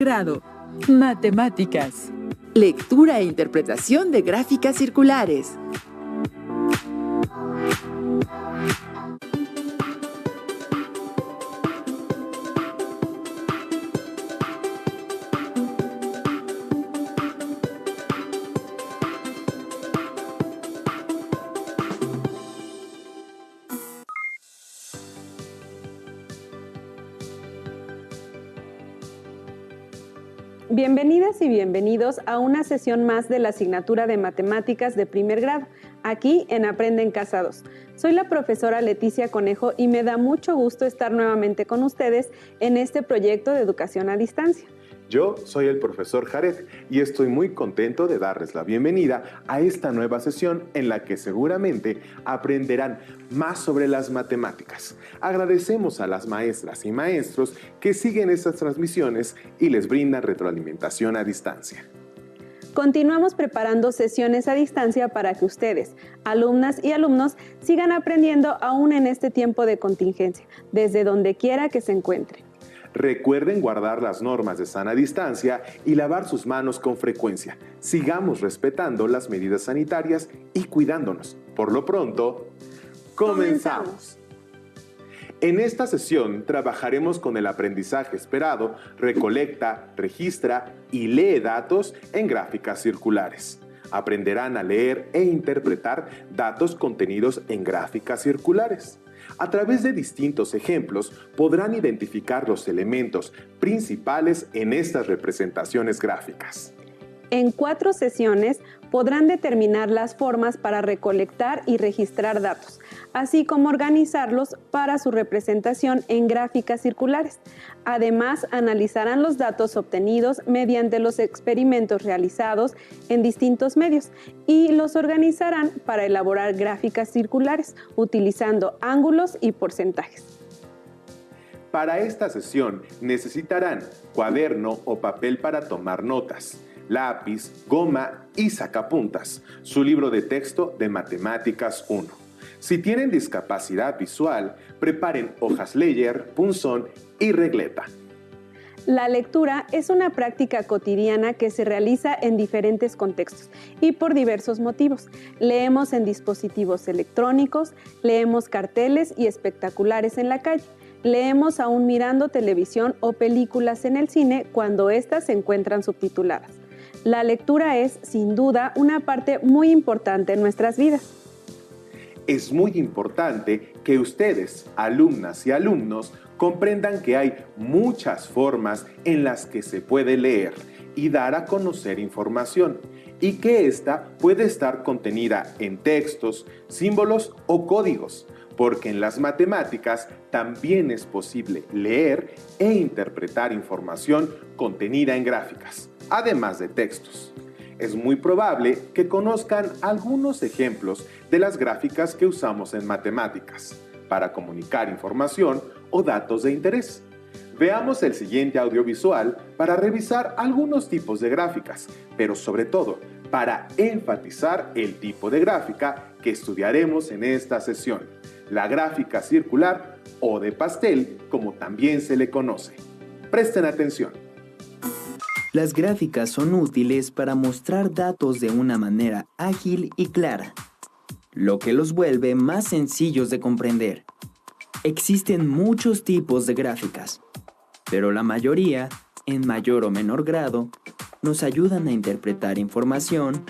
grado. Matemáticas. Lectura e interpretación de gráficas circulares. Bienvenidas y bienvenidos a una sesión más de la asignatura de Matemáticas de primer grado, aquí en Aprende en Casa 2. Soy la profesora Leticia Conejo y me da mucho gusto estar nuevamente con ustedes en este proyecto de educación a distancia. Yo soy el profesor Jared y estoy muy contento de darles la bienvenida a esta nueva sesión en la que seguramente aprenderán más sobre las matemáticas. Agradecemos a las maestras y maestros que siguen estas transmisiones y les brindan retroalimentación a distancia. Continuamos preparando sesiones a distancia para que ustedes, alumnas y alumnos, sigan aprendiendo aún en este tiempo de contingencia, desde donde quiera que se encuentren. Recuerden guardar las normas de sana distancia y lavar sus manos con frecuencia. Sigamos respetando las medidas sanitarias y cuidándonos. Por lo pronto, ¡comenzamos! En esta sesión trabajaremos con el aprendizaje esperado, recolecta, registra y lee datos en gráficas circulares. Aprenderán a leer e interpretar datos contenidos en gráficas circulares. A través de distintos ejemplos podrán identificar los elementos principales en estas representaciones gráficas. En 4 sesiones podrán determinar las formas para recolectar y registrar datos, así como organizarlos para su representación en gráficas circulares. Además, analizarán los datos obtenidos mediante los experimentos realizados en distintos medios y los organizarán para elaborar gráficas circulares utilizando ángulos y porcentajes. Para esta sesión necesitarán cuaderno o papel para tomar notas, lápiz, goma y sacapuntas, su libro de texto de Matemáticas 1. Si tienen discapacidad visual, preparen hojas Leyer, punzón y regleta. La lectura es una práctica cotidiana que se realiza en diferentes contextos y por diversos motivos. Leemos en dispositivos electrónicos, leemos carteles y espectaculares en la calle, leemos aún mirando televisión o películas en el cine cuando éstas se encuentran subtituladas. La lectura es, sin duda, una parte muy importante en nuestras vidas. Es muy importante que ustedes, alumnas y alumnos, comprendan que hay muchas formas en las que se puede leer y dar a conocer información, y que ésta puede estar contenida en textos, símbolos o códigos, porque en las matemáticas también es posible leer e interpretar información contenida en gráficas, además de textos. Es muy probable que conozcan algunos ejemplos de las gráficas que usamos en matemáticas para comunicar información o datos de interés. Veamos el siguiente audiovisual para revisar algunos tipos de gráficas, pero sobre todo para enfatizar el tipo de gráfica que estudiaremos en esta sesión, la gráfica circular o de pastel, como también se le conoce. Presten atención. Las gráficas son útiles para mostrar datos de una manera ágil y clara, lo que los vuelve más sencillos de comprender. Existen muchos tipos de gráficas, pero la mayoría, en mayor o menor grado, nos ayudan a interpretar información,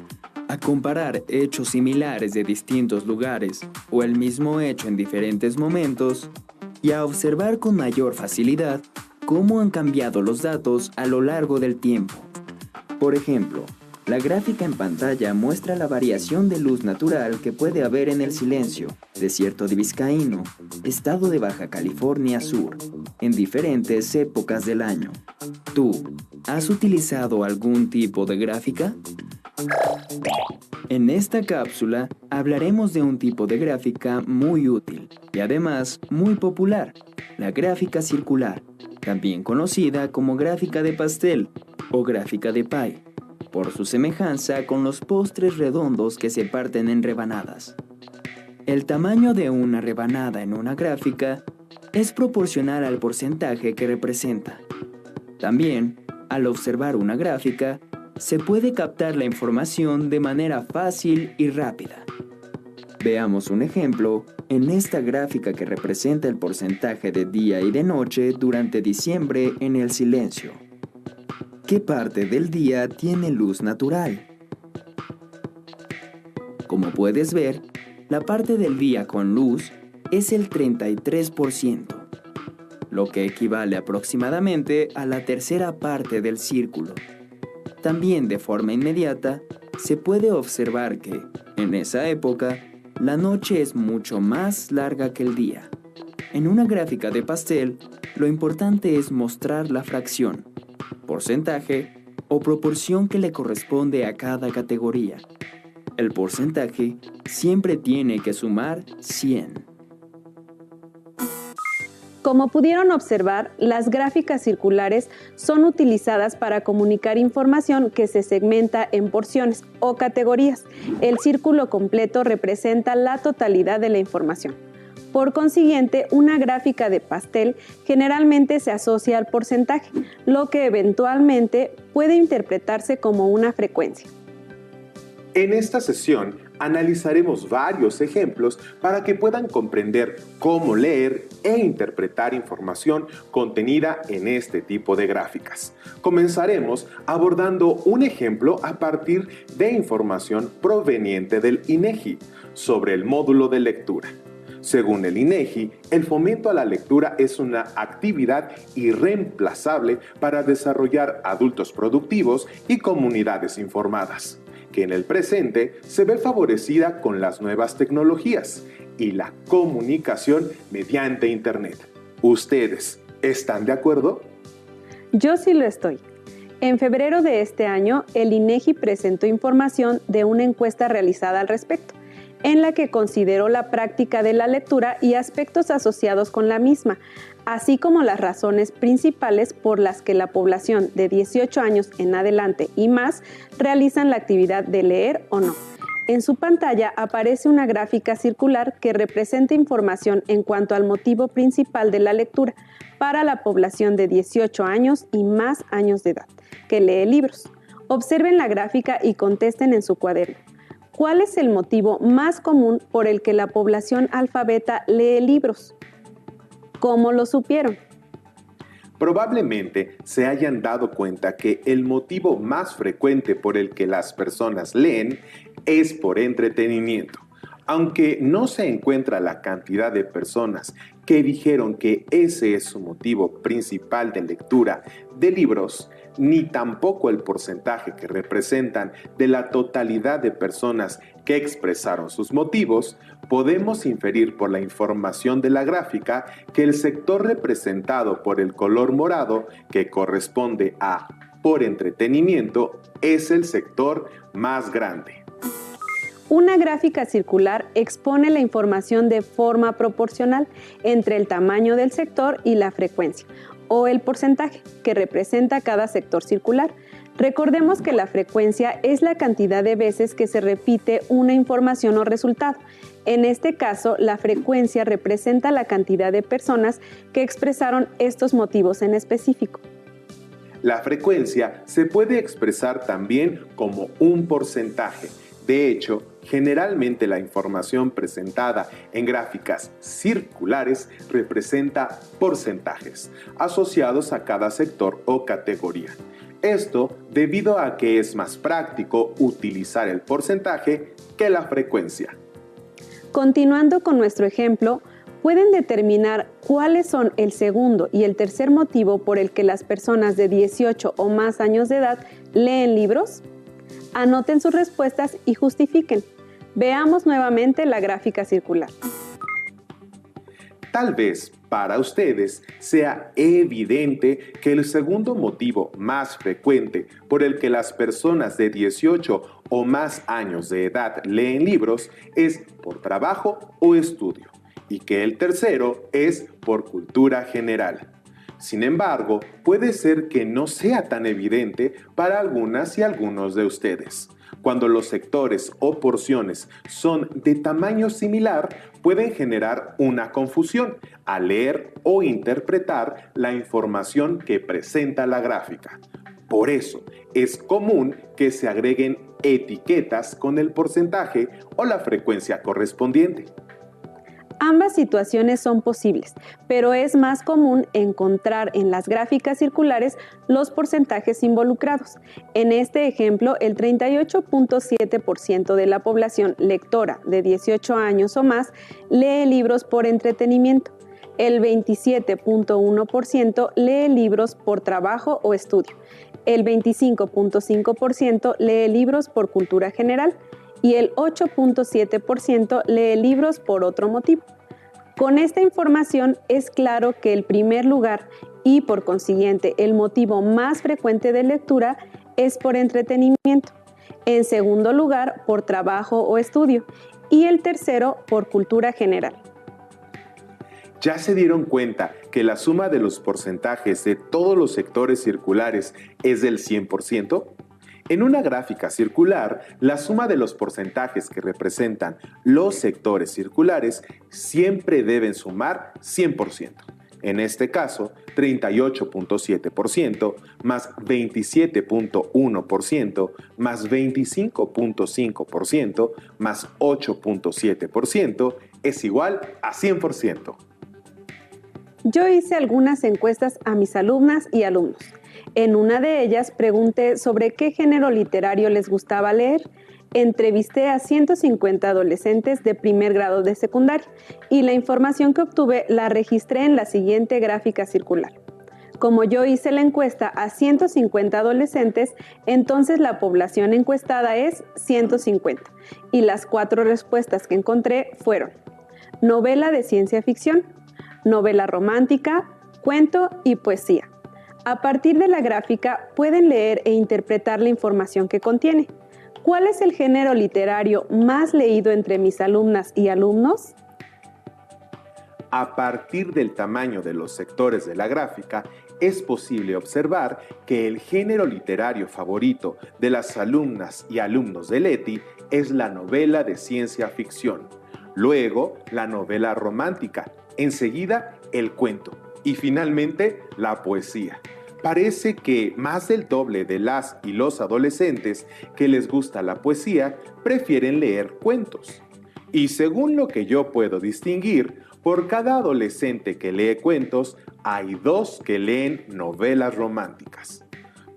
a comparar hechos similares de distintos lugares o el mismo hecho en diferentes momentos y a observar con mayor facilidad cómo han cambiado los datos a lo largo del tiempo. Por ejemplo, la gráfica en pantalla muestra la variación de luz natural que puede haber en el silencio, desierto de Vizcaíno, estado de Baja California Sur, en diferentes épocas del año. ¿Tú has utilizado algún tipo de gráfica? En esta cápsula hablaremos de un tipo de gráfica muy útil y además muy popular, la gráfica circular, también conocida como gráfica de pastel o gráfica de pie, por su semejanza con los postres redondos que se parten en rebanadas. El tamaño de una rebanada en una gráfica es proporcional al porcentaje que representa. También, Al observar una gráfica, se puede captar la información de manera fácil y rápida. Veamos un ejemplo en esta gráfica que representa el porcentaje de día y de noche durante diciembre en el silencio. ¿Qué parte del día tiene luz natural? Como puedes ver, la parte del día con luz es el 33%, lo que equivale aproximadamente a la tercera parte del círculo. También de forma inmediata, se puede observar que, en esa época, la noche es mucho más larga que el día. En una gráfica de pastel, lo importante es mostrar la fracción, porcentaje o proporción que le corresponde a cada categoría. El porcentaje siempre tiene que sumar 100. Como pudieron observar, las gráficas circulares son utilizadas para comunicar información que se segmenta en porciones o categorías. El círculo completo representa la totalidad de la información. Por consiguiente, una gráfica de pastel generalmente se asocia al porcentaje, lo que eventualmente puede interpretarse como una frecuencia. En esta sesión analizaremos varios ejemplos para que puedan comprender cómo leer e interpretar información contenida en este tipo de gráficas. Comenzaremos abordando un ejemplo a partir de información proveniente del INEGI sobre el módulo de lectura. Según el INEGI, el fomento a la lectura es una actividad irreemplazable para desarrollar adultos productivos y comunidades informadas, que en el presente se ve favorecida con las nuevas tecnologías y la comunicación mediante Internet. ¿Ustedes están de acuerdo? Yo sí lo estoy. En febrero de este año, el INEGI presentó información de una encuesta realizada al respecto, en la que consideró la práctica de la lectura y aspectos asociados con la misma, así como las razones principales por las que la población de 18 años en adelante y más realizan la actividad de leer o no. En su pantalla aparece una gráfica circular que representa información en cuanto al motivo principal de la lectura para la población de 18 años y más años de edad, que lee libros. Observen la gráfica y contesten en su cuaderno. ¿Cuál es el motivo más común por el que la población alfabeta lee libros? ¿Cómo lo supieron? Probablemente se hayan dado cuenta que el motivo más frecuente por el que las personas leen es por entretenimiento. Aunque no se encuentra la cantidad de personas que dijeron que ese es su motivo principal de lectura de libros, ni tampoco el porcentaje que representan de la totalidad de personas que expresaron sus motivos, podemos inferir por la información de la gráfica que el sector representado por el color morado, que corresponde a por entretenimiento, es el sector más grande. Una gráfica circular expone la información de forma proporcional entre el tamaño del sector y la frecuencia, o el porcentaje que representa cada sector circular. Recordemos que la frecuencia es la cantidad de veces que se repite una información o resultado. En este caso, la frecuencia representa la cantidad de personas que expresaron estos motivos en específico. La frecuencia se puede expresar también como un porcentaje. De hecho, generalmente la información presentada en gráficas circulares representa porcentajes asociados a cada sector o categoría. Esto debido a que es más práctico utilizar el porcentaje que la frecuencia. Continuando con nuestro ejemplo, ¿pueden determinar cuáles son el segundo y el tercer motivo por el que las personas de 18 o más años de edad leen libros? Anoten sus respuestas y justifiquen. Veamos nuevamente la gráfica circular. Tal vez para ustedes sea evidente que el segundo motivo más frecuente por el que las personas de 18 o más años de edad leen libros es por trabajo o estudio, y que el tercero es por cultura general. Sin embargo, puede ser que no sea tan evidente para algunas y algunos de ustedes. Cuando los sectores o porciones son de tamaño similar, pueden generar una confusión al leer o interpretar la información que presenta la gráfica. Por eso, es común que se agreguen etiquetas con el porcentaje o la frecuencia correspondiente. Ambas situaciones son posibles, pero es más común encontrar en las gráficas circulares los porcentajes involucrados. En este ejemplo, el 38.7% de la población lectora de 18 años o más lee libros por entretenimiento. El 27.1% lee libros por trabajo o estudio. El 25.5% lee libros por cultura general. Y el 8.7% lee libros por otro motivo. Con esta información es claro que el primer lugar y por consiguiente el motivo más frecuente de lectura es por entretenimiento, en segundo lugar por trabajo o estudio y el tercero por cultura general. ¿Ya se dieron cuenta que la suma de los porcentajes de todos los sectores circulares es del 100%? En una gráfica circular, la suma de los porcentajes que representan los sectores circulares siempre deben sumar 100%. En este caso, 38.7% más 27.1% más 25.5% más 8.7% es igual a 100%. Yo hice algunas encuestas a mis alumnas y alumnos. En una de ellas pregunté sobre qué género literario les gustaba leer. Entrevisté a 150 adolescentes de primer grado de secundaria y la información que obtuve la registré en la siguiente gráfica circular. Como yo hice la encuesta a 150 adolescentes, entonces la población encuestada es 150 y las 4 respuestas que encontré fueron: novela de ciencia ficción, novela romántica, cuento y poesía. A partir de la gráfica pueden leer e interpretar la información que contiene. ¿Cuál es el género literario más leído entre mis alumnas y alumnos? A partir del tamaño de los sectores de la gráfica, es posible observar que el género literario favorito de las alumnas y alumnos de Leti es la novela de ciencia ficción, luego la novela romántica, enseguida el cuento y finalmente la poesía. Parece que más del doble de las y los adolescentes que les gusta la poesía prefieren leer cuentos. Y según lo que yo puedo distinguir, por cada adolescente que lee cuentos, hay 2 que leen novelas románticas.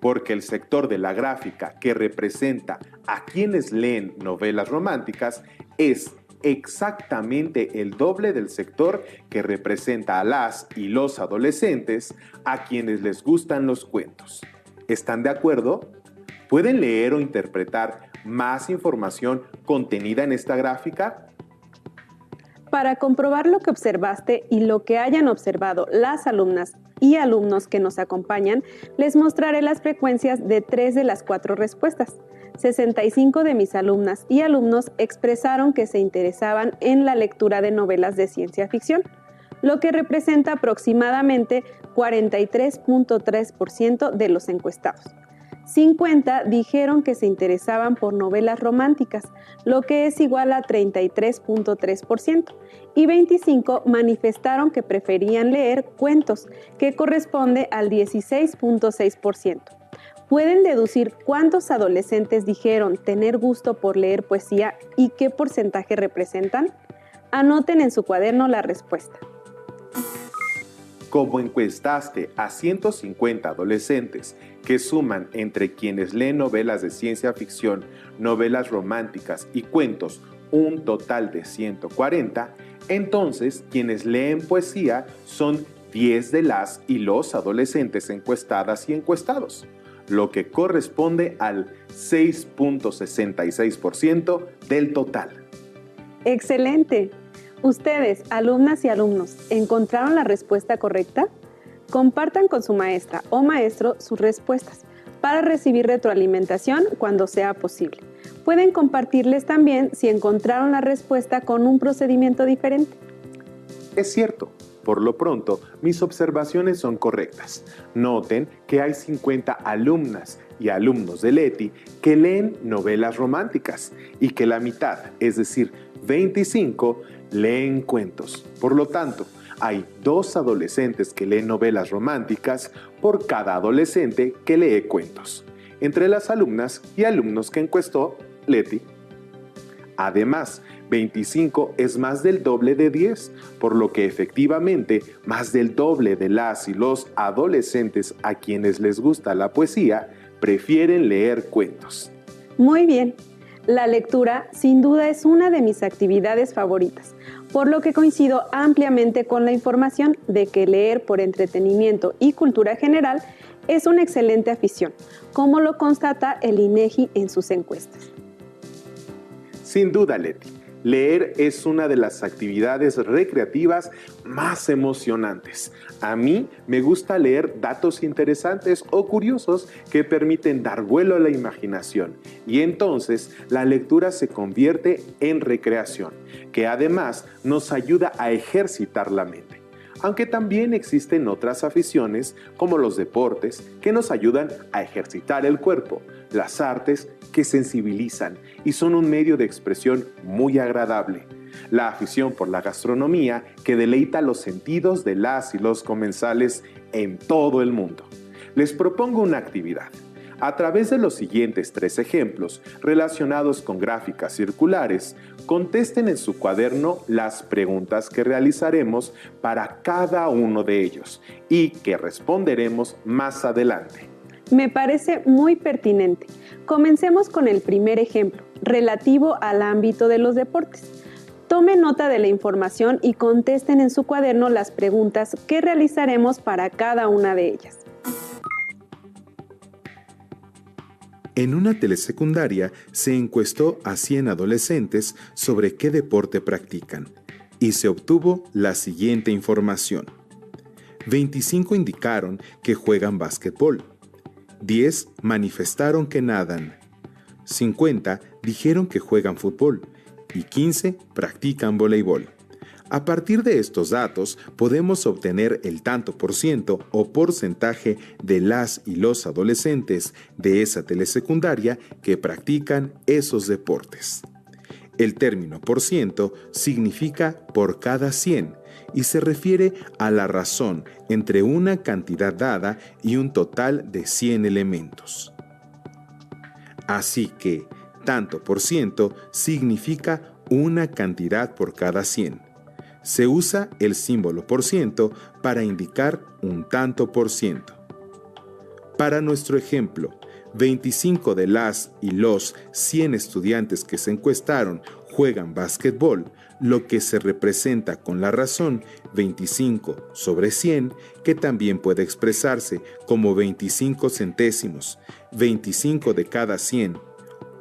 Porque el sector de la gráfica que representa a quienes leen novelas románticas es exactamente el doble del sector que representa a las y los adolescentes a quienes les gustan los cuentos. ¿Están de acuerdo? ¿Pueden leer o interpretar más información contenida en esta gráfica? Para comprobar lo que observaste y lo que hayan observado las alumnas y alumnos que nos acompañan, les mostraré las frecuencias de 3 de las 4 respuestas. 65 de mis alumnas y alumnos expresaron que se interesaban en la lectura de novelas de ciencia ficción, lo que representa aproximadamente 43.3% de los encuestados. 50 dijeron que se interesaban por novelas románticas, lo que es igual a 33.3%, y 25 manifestaron que preferían leer cuentos, que corresponde al 16.6%. ¿Pueden deducir cuántos adolescentes dijeron tener gusto por leer poesía y qué porcentaje representan? Anoten en su cuaderno la respuesta. Como encuestaste a 150 adolescentes que suman entre quienes leen novelas de ciencia ficción, novelas románticas y cuentos un total de 140, entonces quienes leen poesía son 10 de las y los adolescentes encuestadas y encuestados, lo que corresponde al 6.66% del total. ¡Excelente! Ustedes, alumnas y alumnos, ¿encontraron la respuesta correcta? Compartan con su maestra o maestro sus respuestas para recibir retroalimentación cuando sea posible. Pueden compartirles también si encontraron la respuesta con un procedimiento diferente. Es cierto. Por lo pronto, mis observaciones son correctas. Noten que hay 50 alumnas y alumnos de Leti que leen novelas románticas y que la mitad, es decir, 25, leen cuentos. Por lo tanto, hay 2 adolescentes que leen novelas románticas por cada adolescente que lee cuentos, entre las alumnas y alumnos que encuestó Leti. Además, 25 es más del doble de 10, por lo que efectivamente más del doble de las y los adolescentes a quienes les gusta la poesía prefieren leer cuentos. Muy bien. La lectura sin duda es una de mis actividades favoritas, por lo que coincido ampliamente con la información de que leer por entretenimiento y cultura general es una excelente afición, como lo constata el INEGI en sus encuestas. Sin duda, Leti, leer es una de las actividades recreativas más emocionantes. A mí me gusta leer datos interesantes o curiosos que permiten dar vuelo a la imaginación, y entonces la lectura se convierte en recreación, que además nos ayuda a ejercitar la mente. Aunque también existen otras aficiones, como los deportes, que nos ayudan a ejercitar el cuerpo, las artes que sensibilizan y son un medio de expresión muy agradable, la afición por la gastronomía que deleita los sentidos de las y los comensales en todo el mundo. Les propongo una actividad. A través de los siguientes 3 ejemplos relacionados con gráficas circulares, contesten en su cuaderno las preguntas que realizaremos para cada uno de ellos y que responderemos más adelante. Me parece muy pertinente. Comencemos con el primer ejemplo, relativo al ámbito de los deportes. Tomen nota de la información y contesten en su cuaderno las preguntas que realizaremos para cada una de ellas. En una telesecundaria se encuestó a 100 adolescentes sobre qué deporte practican y se obtuvo la siguiente información. 25 indicaron que juegan básquetbol, 10 manifestaron que nadan, 50 dijeron que juegan fútbol y 15 practican voleibol. A partir de estos datos podemos obtener el tanto por ciento o porcentaje de las y los adolescentes de esa telesecundaria que practican esos deportes. El término por ciento significa por cada 100 y se refiere a la razón entre una cantidad dada y un total de 100 elementos. Así que tanto por ciento significa una cantidad por cada 100. Se usa el símbolo por ciento para indicar un tanto por ciento. Para nuestro ejemplo, 25 de las y los 100 estudiantes que se encuestaron juegan básquetbol, lo que se representa con la razón 25 sobre 100, que también puede expresarse como 25 centésimos, 25 de cada 100,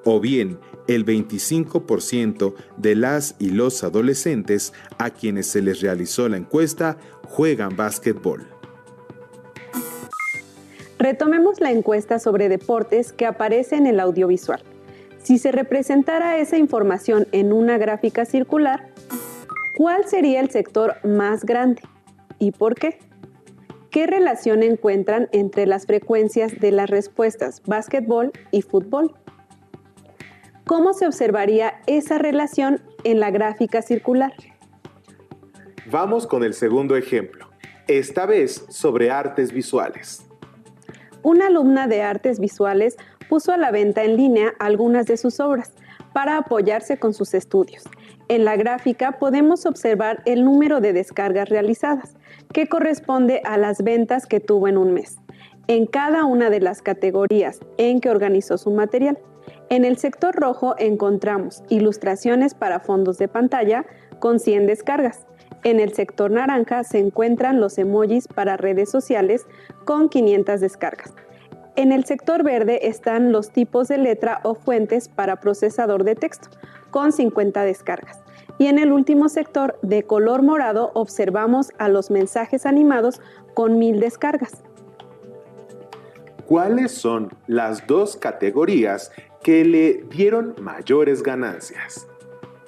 o bien el 25% de las y los adolescentes a quienes se les realizó la encuesta juegan básquetbol. Retomemos la encuesta sobre deportes que aparece en el audiovisual. Si se representara esa información en una gráfica circular, ¿cuál sería el sector más grande? ¿Y por qué? ¿Qué relación encuentran entre las frecuencias de las respuestas básquetbol y fútbol? ¿Cómo se observaría esa relación en la gráfica circular? Vamos con el segundo ejemplo, esta vez sobre artes visuales. Una alumna de artes visuales puso a la venta en línea algunas de sus obras para apoyarse con sus estudios. En la gráfica podemos observar el número de descargas realizadas, que corresponde a las ventas que tuvo en un mes, en cada una de las categorías en que organizó su material. En el sector rojo encontramos ilustraciones para fondos de pantalla con 100 descargas. En el sector naranja se encuentran los emojis para redes sociales con 500 descargas. En el sector verde están los tipos de letra o fuentes para procesador de texto con 50 descargas. Y en el último sector de color morado observamos a los mensajes animados con 1000 descargas. ¿Cuáles son las 2 categorías que le dieron mayores ganancias?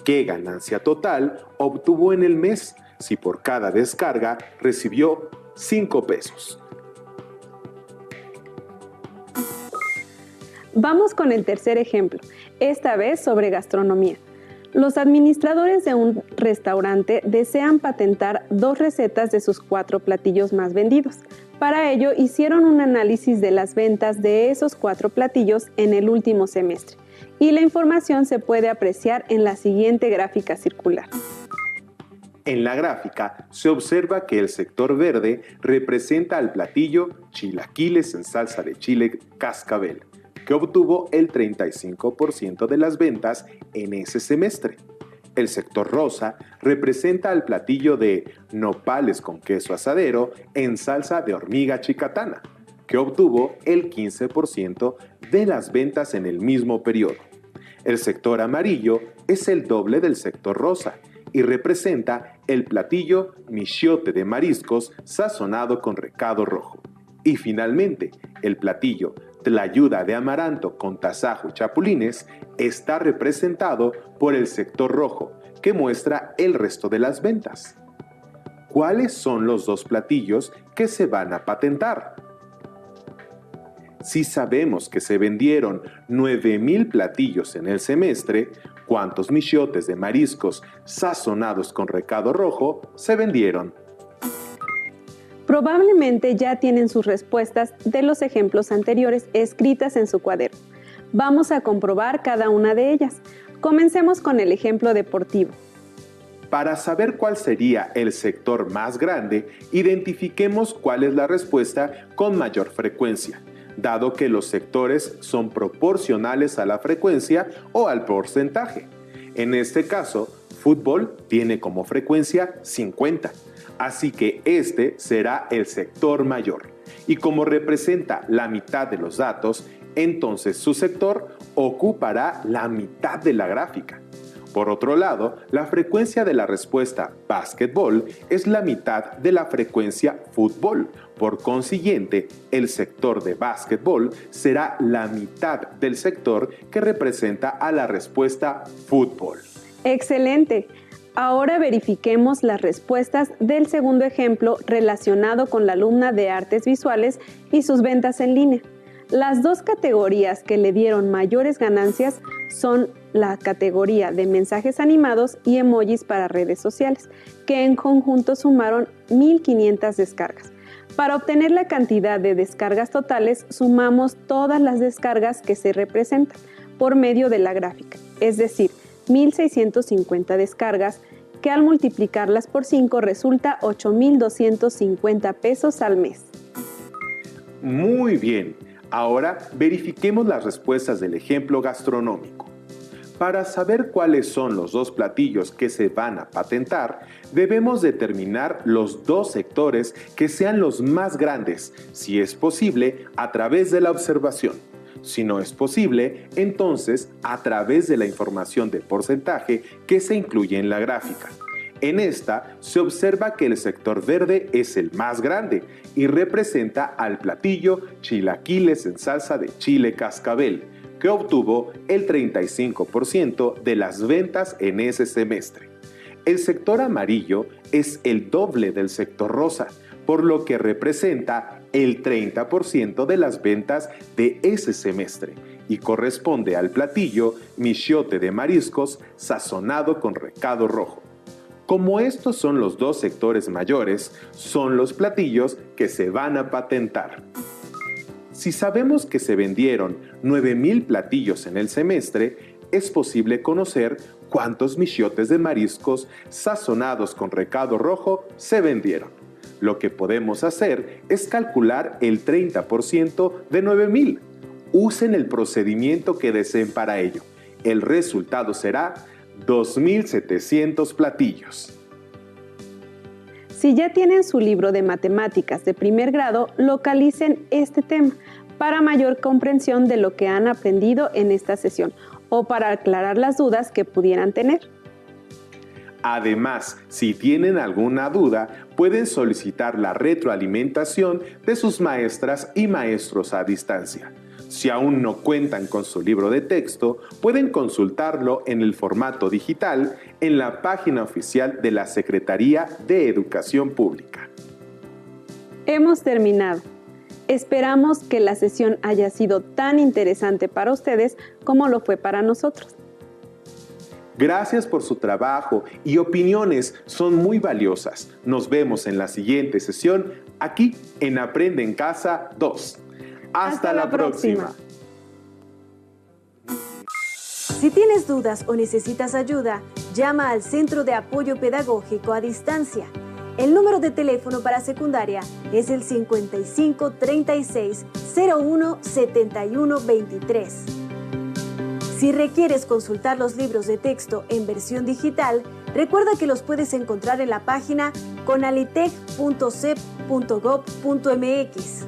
¿Qué ganancia total obtuvo en el mes si por cada descarga recibió 5 pesos? Vamos con el tercer ejemplo, esta vez sobre gastronomía. Los administradores de un restaurante desean patentar 2 recetas de sus 4 platillos más vendidos. Para ello, hicieron un análisis de las ventas de esos 4 platillos en el último semestre, y la información se puede apreciar en la siguiente gráfica circular. En la gráfica se observa que el sector verde representa al platillo chilaquiles en salsa de chile cascabel, que obtuvo el 35% de las ventas en ese semestre. El sector rosa representa al platillo de nopales con queso asadero en salsa de hormiga chicatana, que obtuvo el 15% de las ventas en el mismo periodo. El sector amarillo es el doble del sector rosa y representa el platillo michiote de mariscos sazonado con recado rojo. Y finalmente, el platillo tlayuda de amaranto con tasajo y chapulines está representado por el sector rojo, que muestra el resto de las ventas. ¿Cuáles son los 2 platillos que se van a patentar? Si sabemos que se vendieron 9,000 platillos en el semestre, ¿cuántos michiotes de mariscos sazonados con recado rojo se vendieron? Probablemente ya tienen sus respuestas de los ejemplos anteriores escritas en su cuaderno. Vamos a comprobar cada una de ellas. Comencemos con el ejemplo deportivo. Para saber cuál sería el sector más grande, identifiquemos cuál es la respuesta con mayor frecuencia, dado que los sectores son proporcionales a la frecuencia o al porcentaje. En este caso, fútbol tiene como frecuencia 50, así que este será el sector mayor. Y como representa la mitad de los datos, entonces su sector ocupará la mitad de la gráfica. Por otro lado, la frecuencia de la respuesta básquetbol es la mitad de la frecuencia fútbol. Por consiguiente, el sector de básquetbol será la mitad del sector que representa a la respuesta fútbol. ¡Excelente! Ahora verifiquemos las respuestas del segundo ejemplo relacionado con la alumna de artes visuales y sus ventas en línea. Las 2 categorías que le dieron mayores ganancias son la categoría de mensajes animados y emojis para redes sociales, que en conjunto sumaron 1,500 descargas. Para obtener la cantidad de descargas totales, sumamos todas las descargas que se representan por medio de la gráfica, es decir, 1,650 descargas, que al multiplicarlas por 5 resulta 8,250 pesos al mes. Muy bien. Ahora verifiquemos las respuestas del ejemplo gastronómico. Para saber cuáles son los 2 platillos que se van a patentar, debemos determinar los 2 sectores que sean los más grandes, si es posible, a través de la observación. Si no es posible, entonces a través de la información de porcentaje que se incluye en la gráfica. En esta se observa que el sector verde es el más grande y representa al platillo chilaquiles en salsa de chile cascabel, que obtuvo el 35% de las ventas en ese semestre. El sector amarillo es el doble del sector rosa, por lo que representa el 30% de las ventas de ese semestre y corresponde al platillo michiote de mariscos sazonado con recado rojo. Como estos son los 2 sectores mayores, son los platillos que se van a patentar. Si sabemos que se vendieron 9,000 platillos en el semestre, es posible conocer cuántos michiotes de mariscos sazonados con recado rojo se vendieron. Lo que podemos hacer es calcular el 30% de 9,000. Usen el procedimiento que deseen para ello. El resultado será 2,700 platillos. Si ya tienen su libro de matemáticas de primer grado, localicen este tema para mayor comprensión de lo que han aprendido en esta sesión o para aclarar las dudas que pudieran tener. Además, si tienen alguna duda, pueden solicitar la retroalimentación de sus maestras y maestros a distancia. Si aún no cuentan con su libro de texto, pueden consultarlo en el formato digital en la página oficial de la Secretaría de Educación Pública. Hemos terminado. Esperamos que la sesión haya sido tan interesante para ustedes como lo fue para nosotros. Gracias por su trabajo y opiniones, son muy valiosas. Nos vemos en la siguiente sesión aquí en Aprende en Casa 2. Hasta la próxima. Si tienes dudas o necesitas ayuda, llama al Centro de Apoyo Pedagógico a Distancia. El número de teléfono para secundaria es el 55 36 01 71 23. Si requieres consultar los libros de texto en versión digital, recuerda que los puedes encontrar en la página conalitec.cep.gov.mx.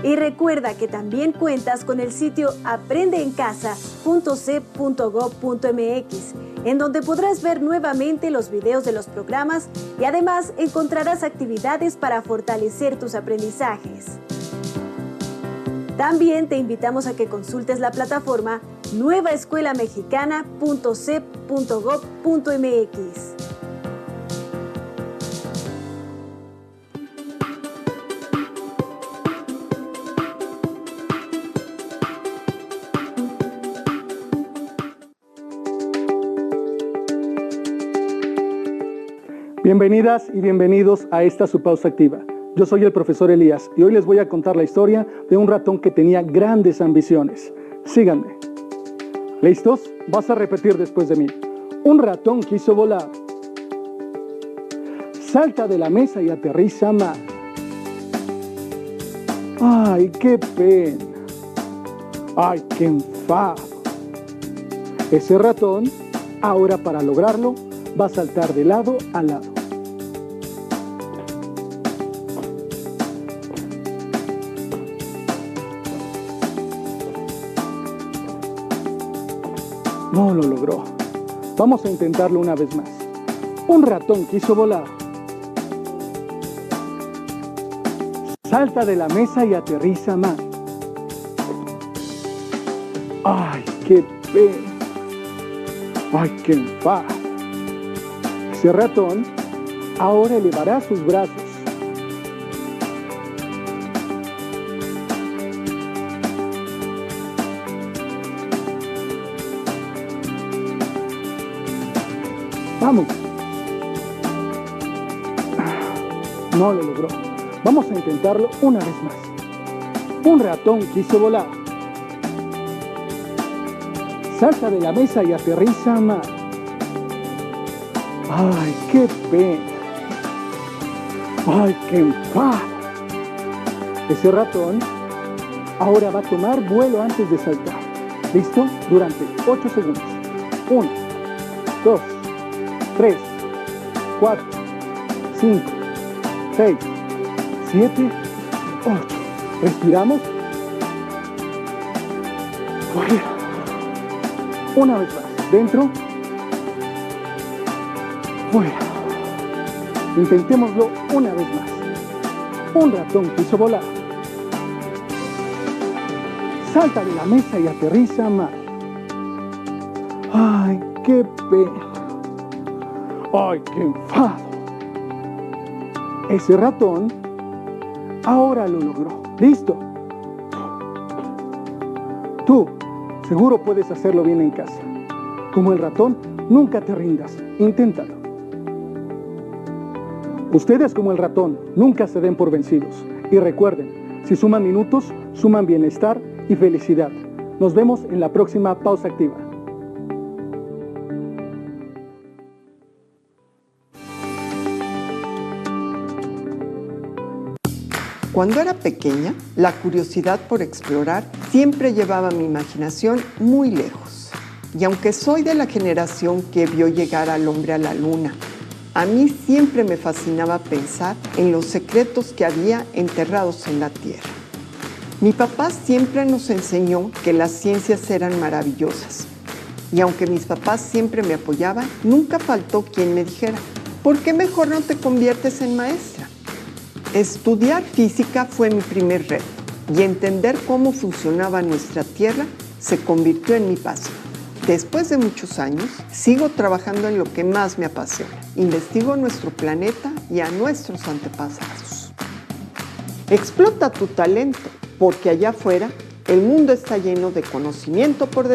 Y recuerda que también cuentas con el sitio aprendeencasa.cep.gov.mx, en donde podrás ver nuevamente los videos de los programas y además encontrarás actividades para fortalecer tus aprendizajes. También te invitamos a que consultes la plataforma nuevaescuelamexicana.cep.gov.mx. Bienvenidas y bienvenidos a esta su pausa activa. Yo soy el profesor Elías y hoy les voy a contar la historia de un ratón que tenía grandes ambiciones. Síganme. ¿Listos? Vas a repetir después de mí. Un ratón quiso volar. Salta de la mesa y aterriza mal. ¡Ay, qué pena! ¡Ay, qué enfado! Ese ratón, ahora para lograrlo, va a saltar de lado a lado. No lo logró. Vamos a intentarlo una vez más. Un ratón quiso volar. Salta de la mesa y aterriza mal. ¡Ay, qué pena! ¡Ay, qué enfado! Ese ratón ahora elevará sus brazos. ¡Vamos! No lo logró. Vamos a intentarlo una vez más. Un ratón quiso volar. Salta de la mesa y aterriza mal. ¡Ay, qué pena! ¡Ay, qué enfado! Ese ratón ahora va a tomar vuelo antes de saltar. ¿Listo? Durante 8 segundos. 1, 2, 3, 4, 5, 6, 7, 8. Respiramos. Fuera. Una vez más. Dentro. Fuera. Intentémoslo una vez más. Un ratón quiso volar. Salta de la mesa y aterriza mal. ¡Ay, qué pena! ¡Ay, qué enfado! Ese ratón ahora lo logró. ¿Listo? Tú seguro puedes hacerlo bien en casa. Como el ratón, nunca te rindas. Inténtalo. Ustedes, como el ratón, nunca se den por vencidos. Y recuerden, si suman minutos, suman bienestar y felicidad. Nos vemos en la próxima pausa activa. Cuando era pequeña, la curiosidad por explorar siempre llevaba mi imaginación muy lejos. Y aunque soy de la generación que vio llegar al hombre a la luna, a mí siempre me fascinaba pensar en los secretos que había enterrados en la tierra. Mi papá siempre nos enseñó que las ciencias eran maravillosas. Y aunque mis papás siempre me apoyaban, nunca faltó quien me dijera, ¿por qué mejor no te conviertes en maestra? Estudiar física fue mi primer reto y entender cómo funcionaba nuestra Tierra se convirtió en mi pasión. Después de muchos años, sigo trabajando en lo que más me apasiona. Investigo nuestro planeta y a nuestros antepasados. Explota tu talento, porque allá afuera el mundo está lleno de conocimiento por